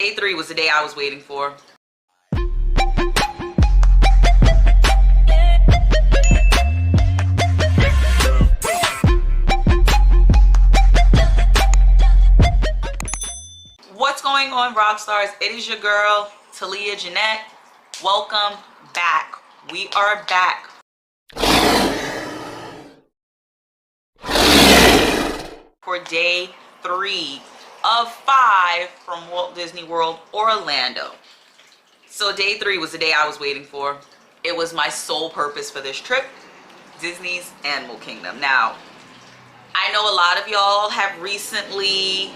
Day 3 was the day I was waiting for. What's going on, Rockstars? It is your girl, Talia Janette. Welcome back. We are back. For day 3 of 5 from Walt Disney World Orlando. So day 3 was the day I was waiting for. It was my sole purpose for this trip, Disney's Animal Kingdom. Now, I know a lot of y'all have recently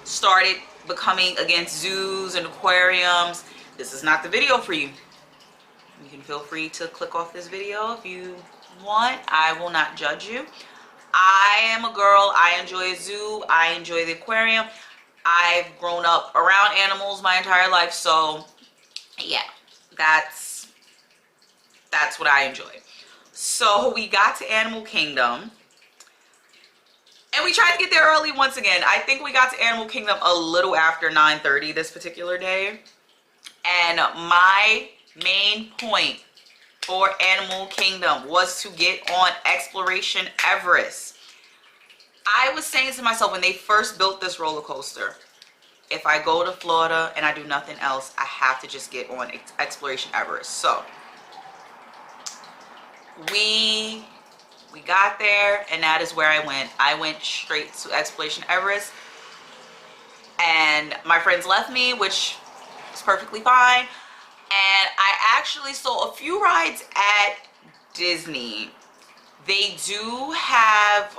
started becoming against zoos and aquariums. This is not the video for you. You can feel free to click off this video if you want. I will not judge you. I am a girl. I enjoy a zoo. I enjoy the aquarium. I've grown up around animals my entire life, so yeah, that's what I enjoy. So we got to Animal Kingdom and we tried to get there early once again. I think we got to Animal Kingdom a little after 9:30 this particular day. And my main point for Animal Kingdom was to get on Exploration Everest. I was saying to myself when they first built this roller coaster, if I go to Florida and I do nothing else, I have to just get on Exploration Everest. So we got there, and that is where I went. I went straight to Exploration Everest, and my friends left me, which is perfectly fine. And I actually saw a few rides at Disney. They do have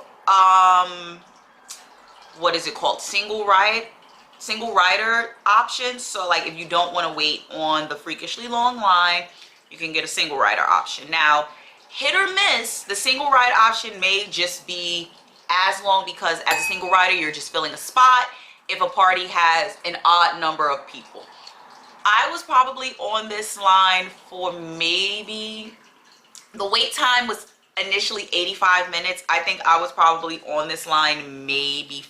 what is it called, single rider options. So like if you don't want to wait on the freakishly long line, you can get a single rider option. Now, hit or miss, the single ride option may just be as long, because as a single rider you're just filling a spot if a party has an odd number of people. I was probably on this line for maybe, the wait time was initially 85 minutes. I think I was probably on this line maybe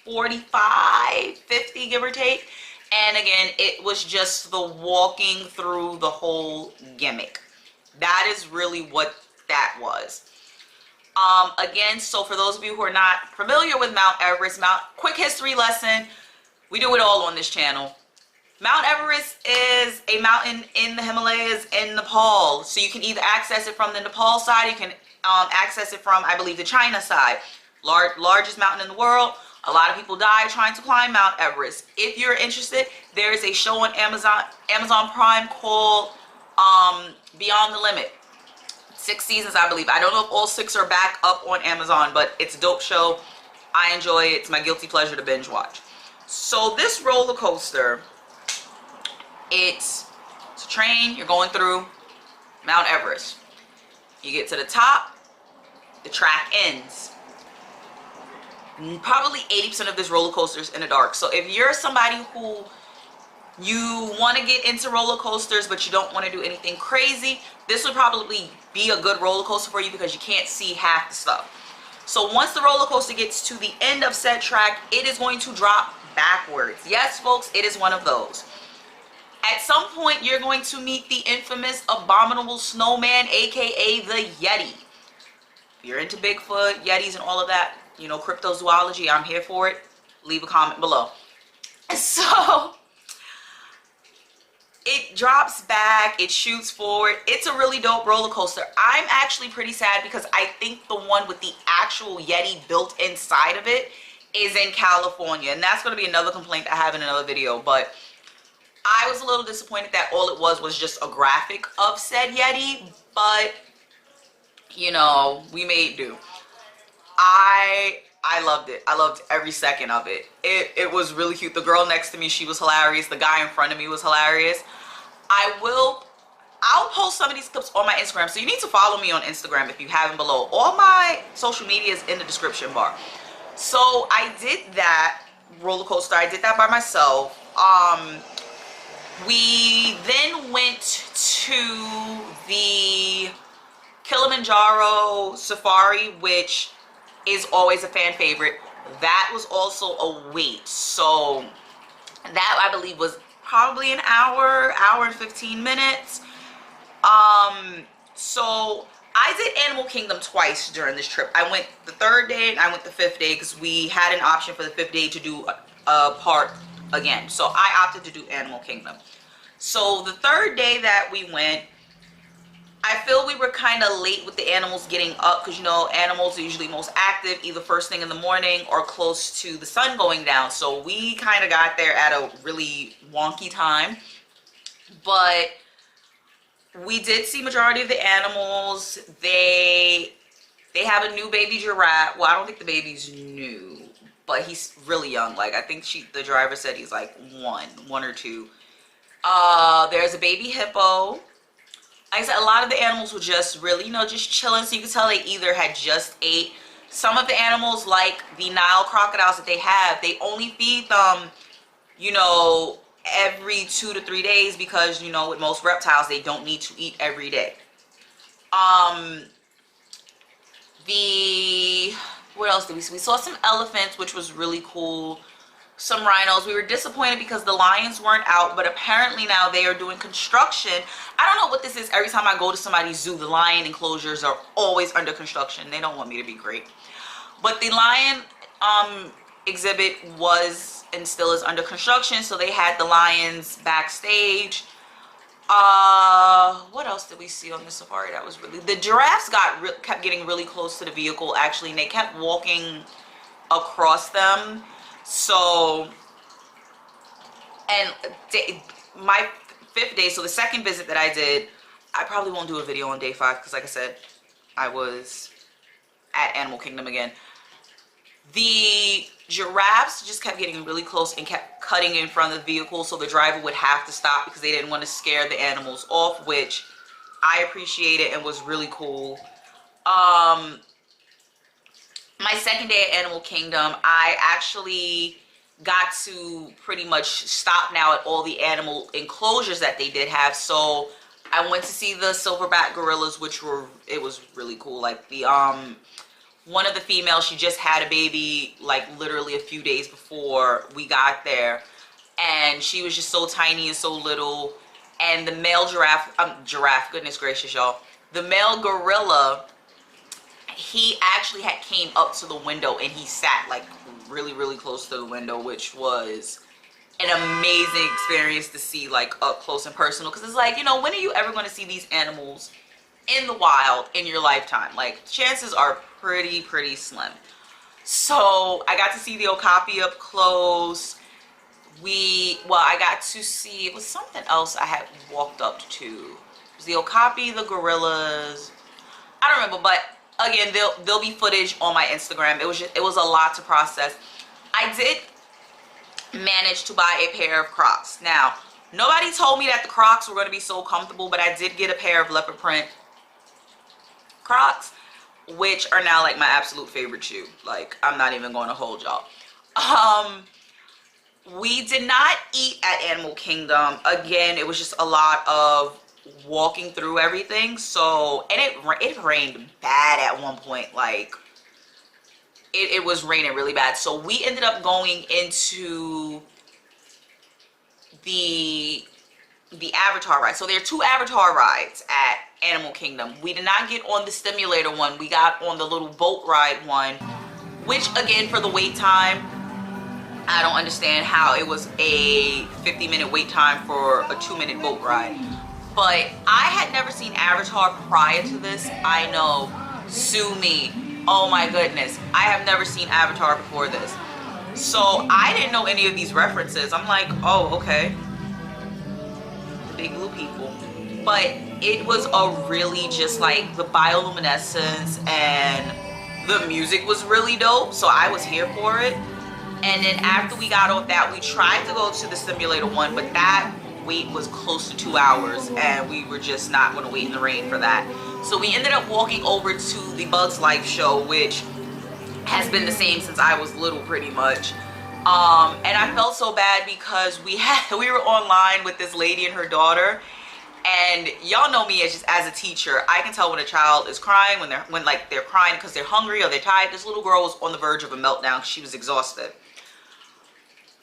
45, 50, give or take. And again, it was just the walking through the whole gimmick. That is really what that was. Again, so for those of you who are not familiar with Mount Everest, quick history lesson, we do it all on this channel. Mount Everest is a mountain in the Himalayas in Nepal. So you can either access it from the Nepal side, you can access it from, I believe, the China side. Largest mountain in the world. A lot of people die trying to climb Mount Everest. If you're interested, there is a show on Amazon Prime called Beyond the Limit. 6 seasons, I believe. I don't know if all 6 are back up on Amazon, but it's a dope show. I enjoy it. It's my guilty pleasure to binge watch. So this roller coaster, it's a train. You're going through Mount Everest. You get to the top, the track ends. Probably 80% of this roller coaster is in the dark. So if you're somebody who you want to get into roller coasters but you don't want to do anything crazy, this would probably be a good roller coaster for you, because you can't see half the stuff. So once the roller coaster gets to the end of said track, it is going to drop backwards. Yes, folks, it is one of those. At some point, you're going to meet the infamous abominable snowman, aka the Yeti. If you're into Bigfoot, Yetis, and all of that, you know, cryptozoology, I'm here for it. Leave a comment below. So it drops back, it shoots forward. It's a really dope roller coaster. I'm actually pretty sad because I think the one with the actual Yeti built inside of it is in California, and that's going to be another complaint I have in another video. But I was a little disappointed that all it was just a graphic of said Yeti, but you know, we made do. I loved it. I loved every second of it. It was really cute. The girl next to me, she was hilarious. The guy in front of me was hilarious. I'll post some of these clips on my Instagram, so you need to follow me on Instagram if you haven't below. All my social media is in the description bar. So I did that roller coaster. I did that by myself. We then went to the Kilimanjaro Safari, which is always a fan favorite. That was also a wait. So That I believe was probably an hour and 15 minutes. So I did Animal Kingdom twice during this trip. I went the 3rd day and I went the 5th day because we had an option for the 5th day to do a park again. So I opted to do Animal Kingdom. So the 3rd day that we went, I feel we were kind of late with the animals getting up because, you know, animals are usually most active either first thing in the morning or close to the sun going down. So we kind of got there at a really wonky time. But we did see majority of the animals. They have a new baby giraffe. Well, I don't think the baby's new, but he's really young. Like, I think the driver said he's like one or two. There's a baby hippo. Like I said, a lot of the animals were just really, you know, just chilling. So you could tell they either had just ate. Some of the animals, like the Nile crocodiles that they have, they only feed them, you know, every 2 to 3 days because, you know, with most reptiles, they don't need to eat every day. What else did we see? We saw some elephants, which was really cool. Some rhinos. We were disappointed because the lions weren't out, but apparently now they are doing construction. I don't know what this is. Every time I go to somebody's zoo, the lion enclosures are always under construction. They don't want me to be great. But the lion exhibit was and still is under construction, so they had the lions backstage. What else did we see on the safari that was really... The giraffes kept getting really close to the vehicle, actually, and they kept walking across them. So, and my 5th day, so the 2nd visit that I did, I probably won't do a video on day 5 because, like I said, I was at Animal Kingdom again. The giraffes just kept getting really close and kept cutting in front of the vehicle, so the driver would have to stop because they didn't want to scare the animals off, which I appreciated and was really cool. My 2nd day at Animal Kingdom, I actually got to pretty much stop now at all the animal enclosures that they did have. So I went to see the silverback gorillas, it was really cool. Like the one of the females, she just had a baby like literally a few days before we got there, and she was just so tiny and so little. And the male giraffe, goodness gracious, y'all, the male gorilla, he actually came up to the window and he sat like really, really close to the window, which was an amazing experience to see like up close and personal. Because it's like, you know, when are you ever going to see these animals in the wild in your lifetime? Like, chances are pretty slim. So I got to see the okapi up close. I got to see, it was something else I had walked up to. It was the okapi, the gorillas, I don't remember, but again, there'll be footage on my Instagram. It was a lot to process. I did manage to buy a pair of Crocs. Now, nobody told me that the Crocs were going to be so comfortable, but I did get a pair of leopard print Crocs, which are now like my absolute favorite shoe. Like, I'm not even going to hold y'all. We did not eat at Animal Kingdom. Again, it was just a lot of walking through everything. So, and it rained bad at one point. Like, it was raining really bad. So we ended up going into the Avatar ride. So there are 2 Avatar rides at Animal Kingdom. We did not get on the simulator one. We got on the little boat ride one, which again, for the wait time, I don't understand how it was a 50-minute wait time for a 2-minute boat ride. But I had never seen Avatar prior to this. I know, sue me. Oh my goodness. I have never seen Avatar before this. So I didn't know any of these references. I'm like, oh, okay. The big blue people. But it was a really just like the bioluminescence, and the music was really dope. So I was here for it. And then after we got off that, we tried to go to the simulator one, but that wait was close to 2 hours, and we were just not going to wait in the rain for that. So we ended up walking over to the Bugs Life show, which has been the same since I was little pretty much. And I felt so bad because we were online with this lady and her daughter, and y'all know me as a teacher. I can tell when a child is crying, when they're crying because they're hungry or they're tired. This little girl was on the verge of a meltdown because she was exhausted.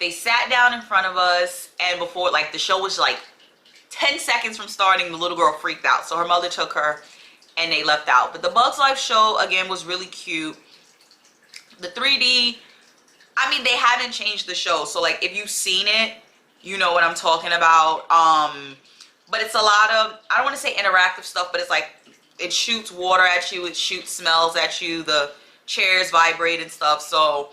They sat down in front of us, and before, like, the show was like 10 seconds from starting, the little girl freaked out. So her mother took her and they left out. But the Bugs Life show, again, was really cute. The 3D, I mean, they haven't changed the show. So, like, if you've seen it, you know what I'm talking about. But it's a lot of, I don't want to say interactive stuff, but it's like, it shoots water at you, it shoots smells at you, the chairs vibrate and stuff. So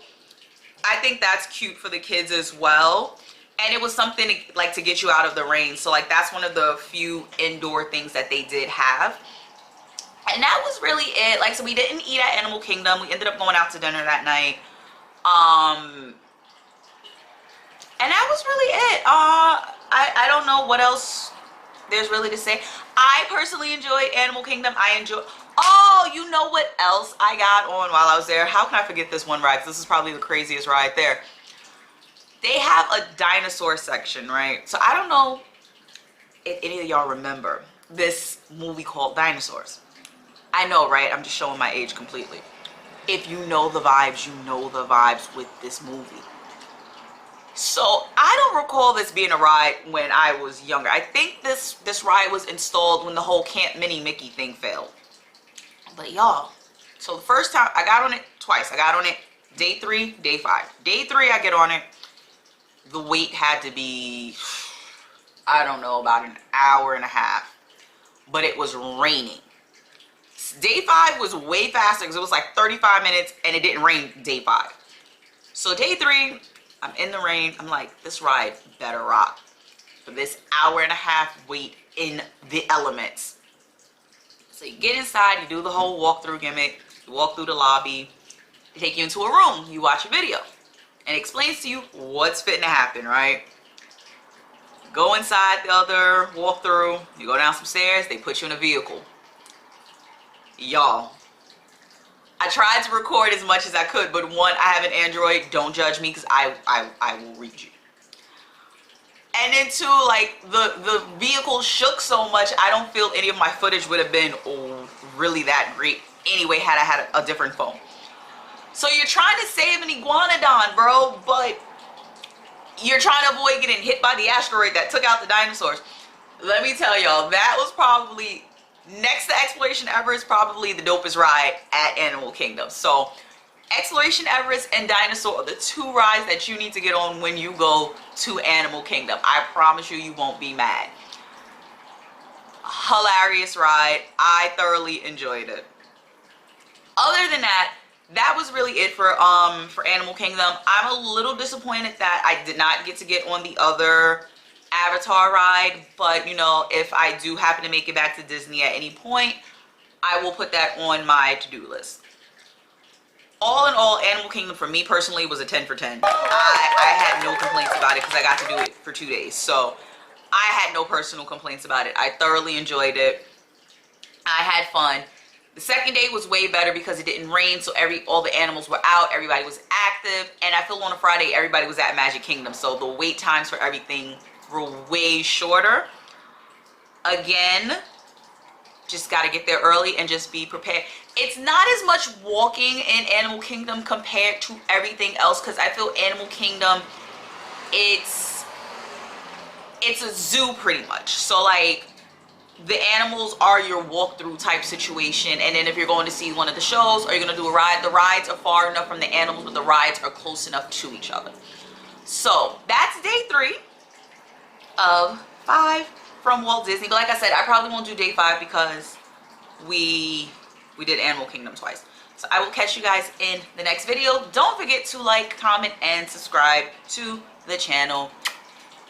I think that's cute for the kids as well. And it was something to, like, to get you out of the rain. So, like, that's one of the few indoor things that they did have. And that was really it. Like, so we didn't eat at Animal Kingdom. We ended up going out to dinner that night. And that was really it. I don't know what else there's really to say. I personally enjoyed Animal Kingdom. Oh, you know what else I got on while I was there? How can I forget this one ride? 'Cause this is probably the craziest ride there. They have a dinosaur section, right? So I don't know if any of y'all remember this movie called Dinosaurs. I know, right? I'm just showing my age completely. If you know the vibes, you know the vibes with this movie. So I don't recall this being a ride when I was younger. I think this ride was installed when the whole Camp Mini Mickey thing failed. But y'all, so the first time I got on it twice. I got on it day 3, day 5. Day 3 I get on it. The wait had to be, I don't know, about an hour and a half. But it was raining. Day 5 was way faster because it was like 35 minutes and it didn't rain day 5. So day 3, I'm in the rain. I'm like, this ride better rock. For this hour and a half wait in the elements. So you get inside, you do the whole walkthrough gimmick, you walk through the lobby, they take you into a room, you watch a video. And it explains to you what's fitting to happen, right? Go inside the other walkthrough, you go down some stairs, they put you in a vehicle. Y'all, I tried to record as much as I could, but one, I have an Android, don't judge me because I will read you. And then two, like, the vehicle shook so much, I don't feel any of my footage would have been really that great anyway had I had a different phone. So you're trying to save an iguanodon, bro, but you're trying to avoid getting hit by the asteroid that took out the dinosaurs. Let me tell y'all, that was probably, next to Exploration Everest, probably the dopest ride at Animal Kingdom. So Exploration Everest and Dinosaur are the 2 rides that you need to get on when you go to Animal Kingdom. I promise you, you won't be mad. Hilarious ride. I thoroughly enjoyed it. Other than that, that was really it for Animal Kingdom. I'm a little disappointed that I did not get to get on the other Avatar ride, but you know, if I do happen to make it back to Disney at any point, I will put that on my to-do list. All in all, Animal Kingdom for me personally was a 10 for 10. I had no complaints about it because I got to do it for 2 days. So I had no personal complaints about it. I thoroughly enjoyed it. I had fun. The second day was way better because it didn't rain, so all the animals were out, everybody was active, and I feel on a Friday everybody was at Magic Kingdom, so the wait times for everything were way shorter. Again, just got to get there early and just be prepared. It's not as much walking in Animal Kingdom compared to everything else, because I feel Animal Kingdom, it's a zoo pretty much. So like, the animals are your walkthrough type situation, and then if you're going to see one of the shows or you're going to do a ride, the rides are far enough from the animals, but the rides are close enough to each other. So that's day 3 of 5 from Walt Disney. But like I said, I probably won't do day 5 because we did Animal Kingdom twice. So I will catch you guys in the next video. Don't forget to like, comment, and subscribe to the channel.